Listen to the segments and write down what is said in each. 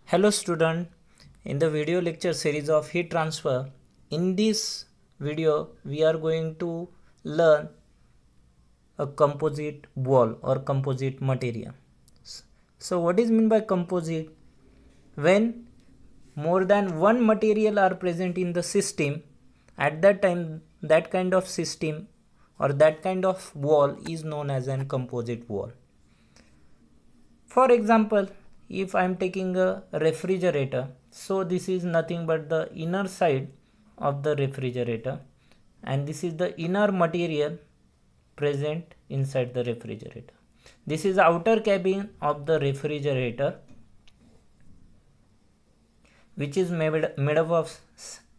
Hello student, in the video lecture series of heat transfer, in this video we are going to learn a composite wall or composite material. So what is meant by composite? When more than one material are present in the system, at that time that kind of system or that kind of wall is known as a composite wall. For example, if I am taking a refrigerator, so this is nothing but the inner side of the refrigerator, and this is the inner material present inside the refrigerator. This is the outer cabin of the refrigerator, which is made up of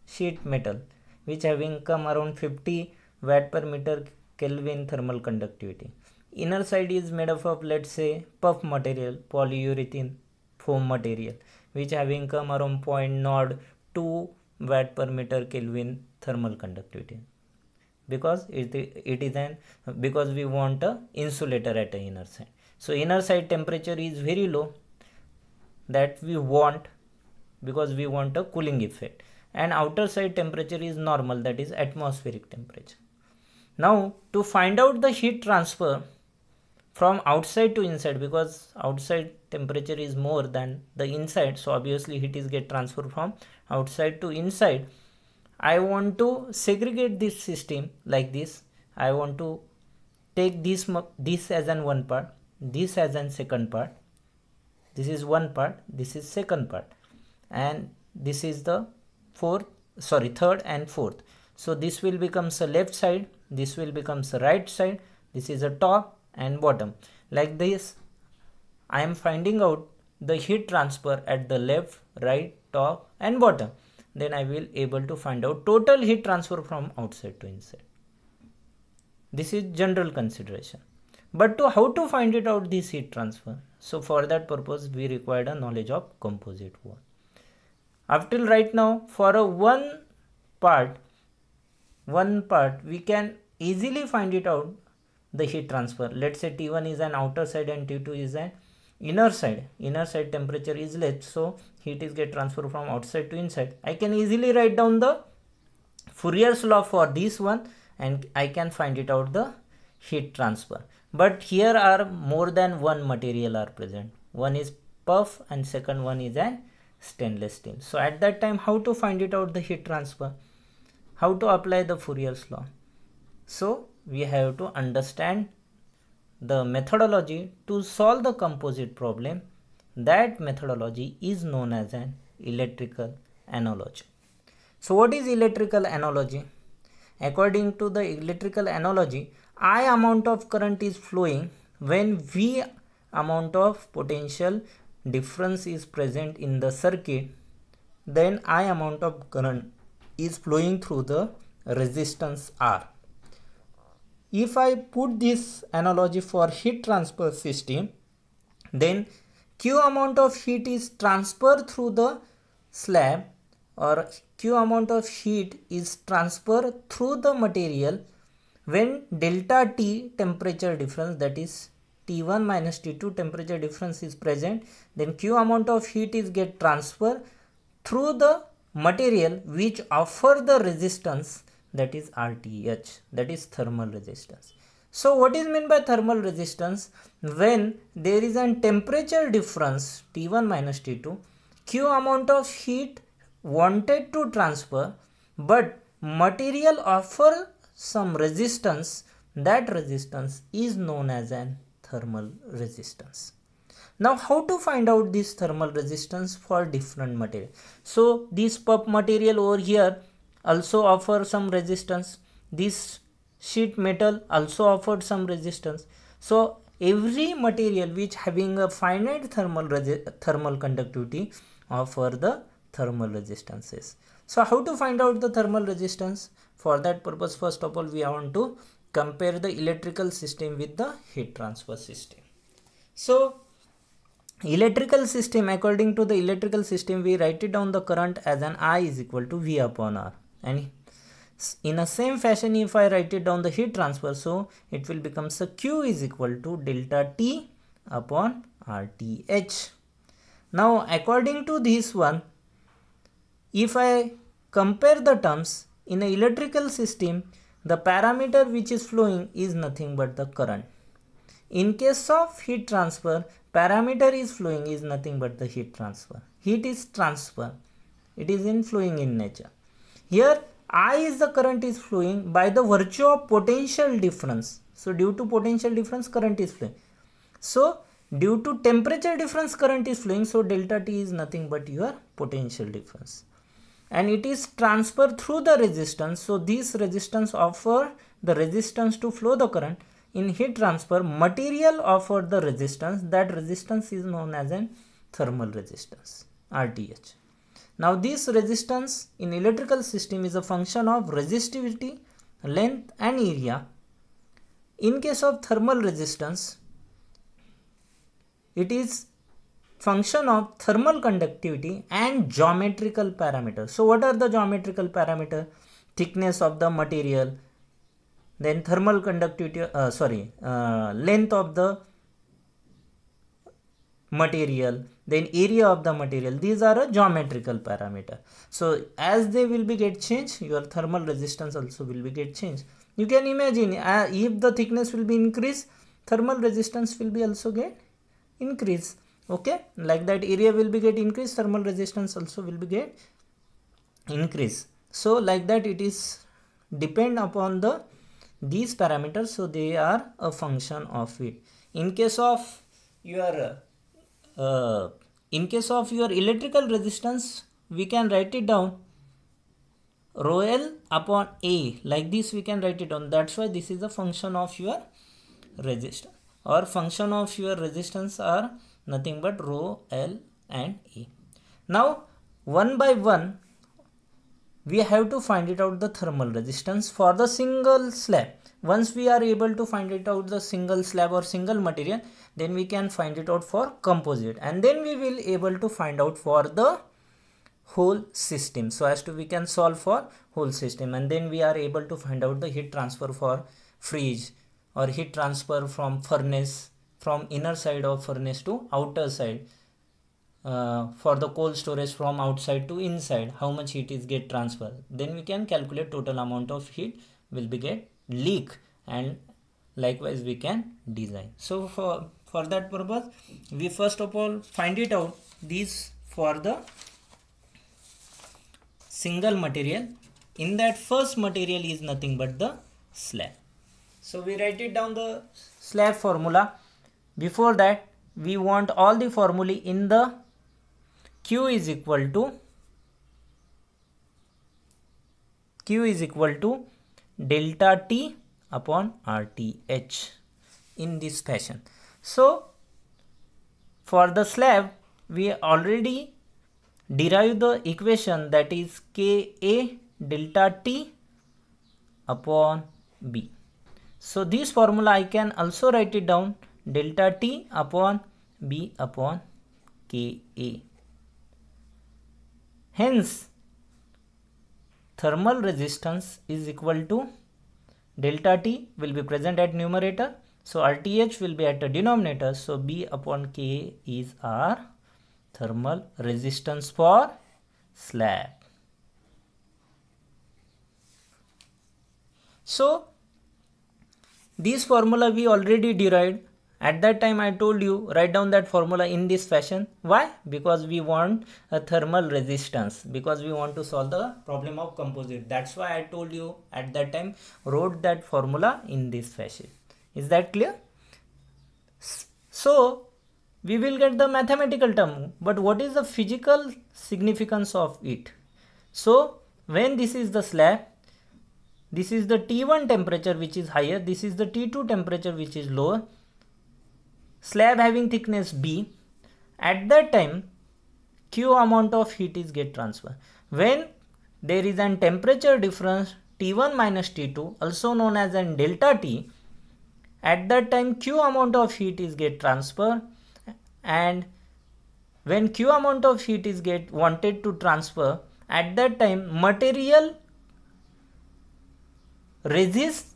sheet metal, which having come around 50 watt per meter Kelvin thermal conductivity. Inner side is made up of, let's say, puff material, polyurethane foam material, which having come around 0.02 watt per meter Kelvin thermal conductivity, because because we want a insulator at the inner side. So inner side temperature is very low, that we want, because we want a cooling effect, and outer side temperature is normal, that is atmospheric temperature. Now to find out the heat transfer from outside to inside, because outside temperature is more than the inside, so obviously heat is get transferred from outside to inside. I want to segregate this system like this. I want to take this as an one part, this as an second part, this is one part, this is second part, and this is the third and fourth. So this will becomes a left side, this will becomes a right side, this is a top and bottom. Like this, I am finding out the heat transfer at the left, right, top and bottom. Then I will able to find out total heat transfer from outside to inside. This is general consideration. But how to find it out this heat transfer? So for that purpose we required a knowledge of composite wall. Up till right now, for a one part we can easily find it out the heat transfer. Let's say T1 is an outer side and T2 is an inner side. Inner side temperature is less, so heat is get transferred from outside to inside. I can easily write down the Fourier's law for this one, and I can find it out the heat transfer. But here are more than one material are present. One is puff and second one is an stainless steel. So at that time, how to find it out the heat transfer? How to apply the Fourier's law? So we have to understand the methodology to solve the composite problem. That methodology is known as an electrical analogy. So what is electrical analogy? According to the electrical analogy, I amount of current is flowing when V amount of potential difference is present in the circuit, then I amount of current is flowing through the resistance R. If I put this analogy for heat transfer system, then Q amount of heat is transferred through the slab, or Q amount of heat is transferred through the material when delta T temperature difference, that is T1 minus T2 temperature difference is present, then Q amount of heat is get transferred through the material which offer the resistance, that is RTH, that is thermal resistance. So what is meant by thermal resistance? When there is a temperature difference T1 minus T2, Q amount of heat wanted to transfer, but material offer some resistance, that resistance is known as an thermal resistance. Now how to find out this thermal resistance for different material? So this puff material over here also offer some resistance, this sheet metal also offered some resistance. So every material which having a finite thermal conductivity offer the thermal resistances. So how to find out the thermal resistance? For that purpose, first of all, we want to compare the electrical system with the heat transfer system. So electrical system, according to the electrical system, we write it down the current as an I is equal to V upon R, and in the same fashion if I write it down the heat transfer, so it will become so Q is equal to delta T upon RTH. Now according to this one, if I compare the terms in an electrical system, the parameter which is flowing is nothing but the current. In case of heat transfer, parameter is flowing is nothing but the heat transfer. Heat is transfer. It is in flowing in nature. Here I is the current is flowing by the virtue of potential difference. So due to potential difference, current is flowing. So due to temperature difference, current is flowing. So delta T is nothing but your potential difference. And it is transferred through the resistance. So this resistance offer the resistance to flow the current. In heat transfer, material offer the resistance. That resistance is known as an thermal resistance, RTH. Now this resistance in electrical system is a function of resistivity, length and area. In case of thermal resistance, it is function of thermal conductivity and geometrical parameters. So what are the geometrical parameters? Thickness of the material, then thermal conductivity, length of the material, then area of the material. These are a geometrical parameter. So as they will be get changed, your thermal resistance also will be get changed. You can imagine if the thickness will be increased, thermal resistance will be also get increased. Okay, like that area will be get increased, thermal resistance also will be get increased. So like that it is depend upon the these parameters. So they are a function of it. In case of your electrical resistance, we can write it down rho L upon A. Like this we can write it down. That's why this is a function of your resistance, or function of your resistance are nothing but rho L and A. Now one by one we have to find it out the thermal resistance for the single slab. Once we are able to find it out the single slab or single material, then we can find it out for composite, and then we will able to find out for the whole system. So as to we can solve for whole system, and then we are able to find out the heat transfer for fridge, or heat transfer from furnace, from inner side of furnace to outer side, for the cold storage from outside to inside, how much heat is get transferred. Then we can calculate total amount of heat will be get leak, and likewise we can design. So for that purpose, we first of all find it out these for the single material. In that first material is nothing but the slab. So we write it down the slab formula. Before that, we want all the formulae in the Q is equal to delta T upon RTH in this fashion. So for the slab, we already derived the equation, that is Ka delta T upon B. So this formula I can also write it down, delta T upon B upon Ka. Hence thermal resistance is equal to delta T will be present at numerator, so RTH will be at the denominator. So B upon Ka is our thermal resistance for slab. So this formula we already derived. At that time I told you write down that formula in this fashion. Why? Because we want a thermal resistance, because we want to solve the problem of composite. That's why I told you at that time wrote that formula in this fashion. Is that clear? So we will get the mathematical term, but what is the physical significance of it? So when this is the slab, this is the T1 temperature which is higher, this is the T2 temperature which is lower, slab having thickness B. At that time Q amount of heat is get transferred. When there is an temperature difference T1 minus T2, also known as an delta T, at that time Q amount of heat is get transferred, and when Q amount of heat is get wanted to transfer, at that time material resists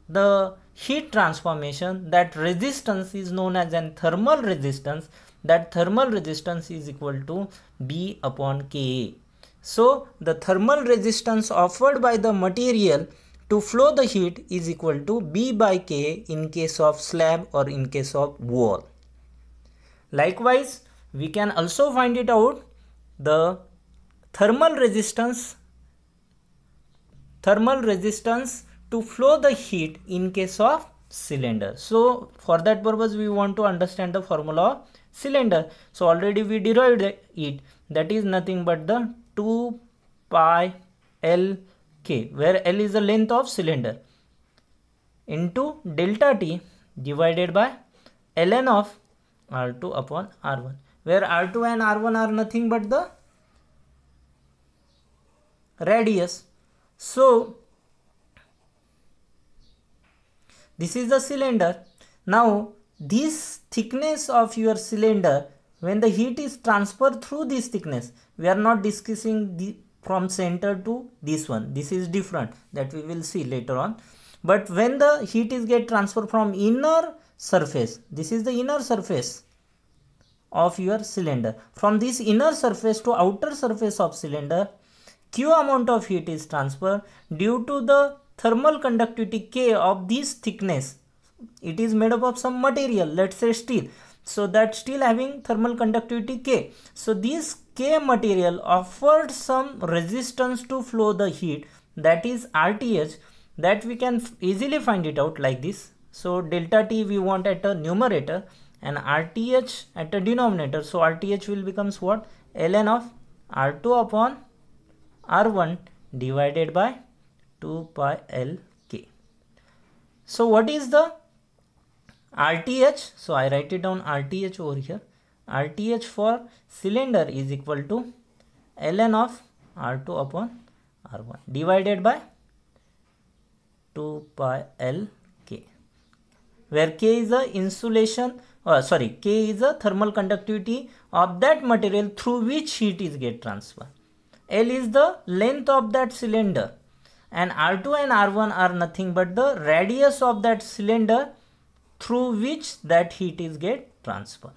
the heat transformation. That resistance is known as an thermal resistance. that thermal resistance is equal to B upon Ka. So the thermal resistance offered by the material to flow the heat is equal to B by K in case of slab or in case of wall. Likewise, we can also find it out the thermal resistance to flow the heat in case of cylinder. So for that purpose we want to understand the formula of cylinder. So already we derived it, that is nothing but the 2 pi L K, where L is the length of cylinder, into delta T divided by ln of R2 upon R1, where R2 and R1 are nothing but the radius. So this is the cylinder. Now this thickness of your cylinder, when the heat is transferred through this thickness, we are not discussing the from center to this one, this is different, that we will see later on. But when the heat is get transferred from inner surface, this is the inner surface of your cylinder, from this inner surface to outer surface of cylinder, Q amount of heat is transferred due to the thermal conductivity K of this thickness. It is made up of some material, let's say steel, so that steel having thermal conductivity K. So this K material offered some resistance to flow the heat, that is RTH, that we can easily find it out like this. So delta T we want at a numerator and RTH at a denominator. So RTH will becomes what? ln of R2 upon R1 divided by 2 pi L K. So what is the RTH? So I write it down RTH over here. RTH for cylinder is equal to ln of R2 upon R1 divided by 2 pi L K, where K is the insulation, K is the thermal conductivity of that material through which heat is get transferred. L is the length of that cylinder, and R2 and R1 are nothing but the radius of that cylinder through which that heat is get transferred,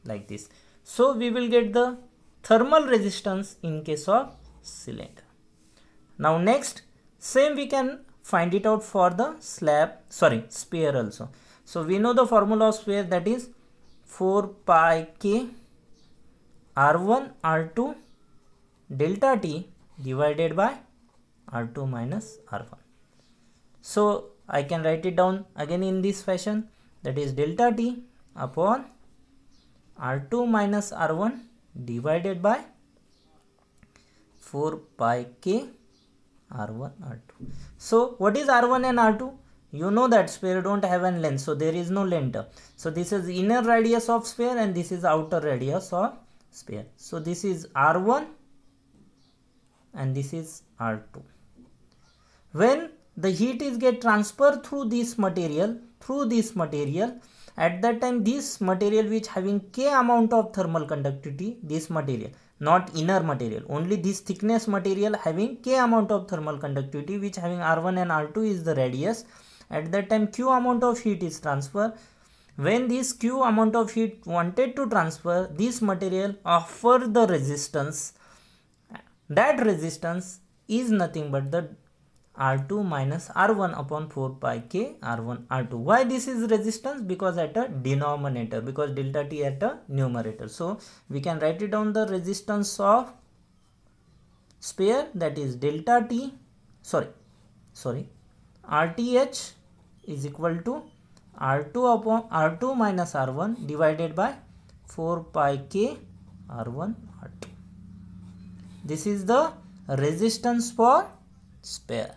like this. So we will get the thermal resistance in case of cylinder. Now next, same we can find it out for the sphere also. So we know the formula of sphere, that is 4 pi K R1 R2 delta T divided by R2 minus R1. So I can write it down again in this fashion, that is delta T upon R2 minus R1 divided by 4 pi K R1 R2. So what is R1 and R2? You know that sphere don't have an length, so there is no length. So this is inner radius of sphere and this is outer radius of sphere. So this is R1 and this is R2. When the heat is get transferred through this material, at that time this material which having K amount of thermal conductivity, this material, not inner material, only this thickness material having K amount of thermal conductivity, which having R1 and R2 is the radius, at that time Q amount of heat is transferred. When this Q amount of heat wanted to transfer, this material offer the resistance. That resistance is nothing but the R2 minus R1 upon 4 pi K R1 R2. Why this is resistance? Because at a denominator, because delta T at a numerator. So we can write it down the resistance of sphere, that is delta T, RTH is equal to R2 upon R2 minus R1 divided by 4 pi K R1 R2. This is the resistance for sphere.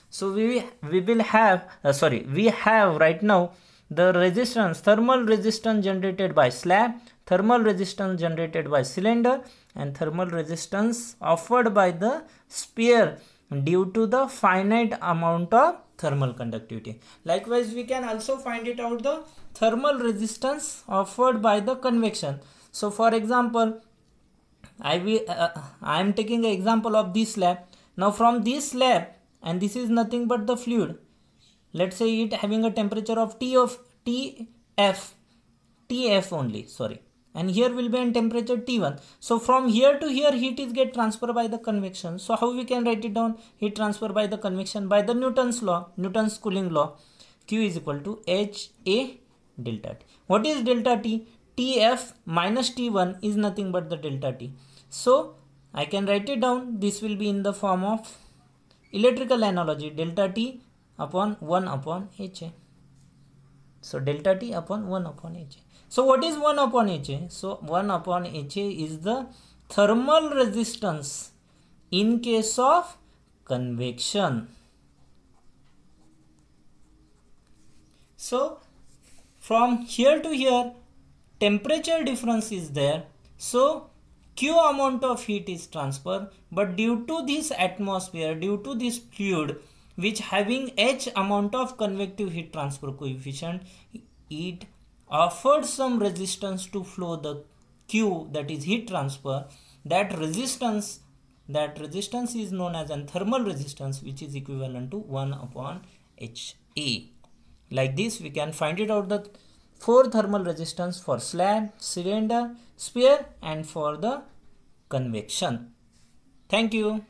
So we have right now the resistance, thermal resistance generated by slab, thermal resistance generated by cylinder, and thermal resistance offered by the sphere due to the finite amount of thermal conductivity. Likewise, we can also find it out the thermal resistance offered by the convection. So for example, I am taking an example of this slab. Now from this slab, and this is nothing but the fluid, let's say it having a temperature of TF only, sorry, and here will be in temperature T1. So from here to here heat is get transferred by the convection. So how we can write it down? Heat transfer by the convection by the Newton's law, Newton's cooling law. Q is equal to HA delta T. What is delta T? TF minus T1 is nothing but the delta T. So I can write it down. This will be in the form of electrical analogy, delta T upon 1 upon HA. So delta T upon 1 upon HA. So what is 1 upon HA? So 1 upon HA is the thermal resistance in case of convection. So from here to here temperature difference is there. So Q amount of heat is transferred, but due to this atmosphere, due to this fluid which having H amount of convective heat transfer coefficient, it offered some resistance to flow the Q, that is heat transfer. That resistance is known as a thermal resistance, which is equivalent to 1 upon HA. Like this we can find it out, the 4 thermal resistance for slab, cylinder, sphere and for the convection. Thank you.